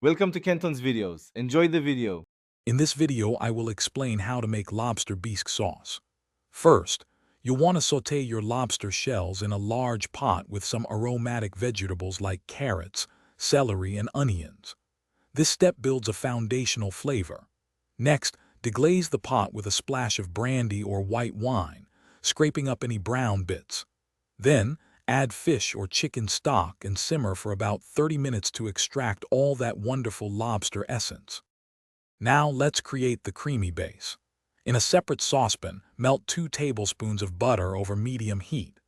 Welcome to Kenton's videos. Enjoy the video. In this video, I will explain how to make lobster bisque sauce. First, you'll want to sauté your lobster shells in a large pot with some aromatic vegetables like carrots, celery, and onions. This step builds a foundational flavor. Next, deglaze the pot with a splash of brandy or white wine, scraping up any brown bits. Then, add fish or chicken stock and simmer for about 30 minutes to extract all that wonderful lobster essence. Now let's create the creamy base. In a separate saucepan, melt 2 tablespoons of butter over medium heat.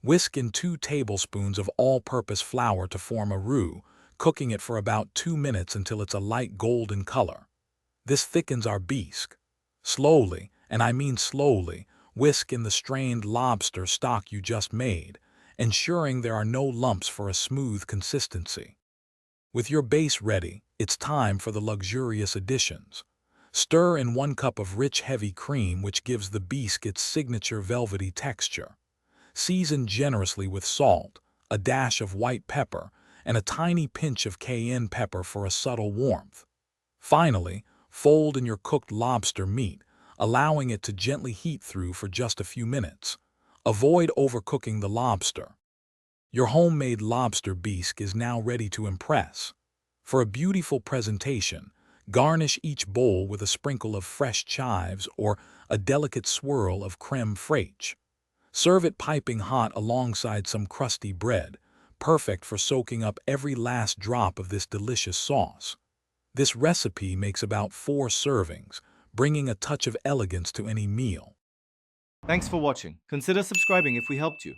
Whisk in 2 tablespoons of all-purpose flour to form a roux, cooking it for about 2 minutes until it's a light golden color. This thickens our bisque. Slowly, and I mean slowly, whisk in the strained lobster stock you just made, ensuring there are no lumps for a smooth consistency. With your base ready, it's time for the luxurious additions. Stir in 1 cup of rich heavy cream which gives the bisque its signature velvety texture. Season generously with salt, a dash of white pepper, and a tiny pinch of cayenne pepper for a subtle warmth. Finally, fold in your cooked lobster meat, allowing it to gently heat through for just a few minutes. Avoid overcooking the lobster. Your homemade lobster bisque is now ready to impress. For a beautiful presentation, garnish each bowl with a sprinkle of fresh chives or a delicate swirl of crème fraîche. Serve it piping hot alongside some crusty bread, perfect for soaking up every last drop of this delicious sauce. This recipe makes about 4 servings, bringing a touch of elegance to any meal. Thanks for watching. Consider subscribing if we helped you.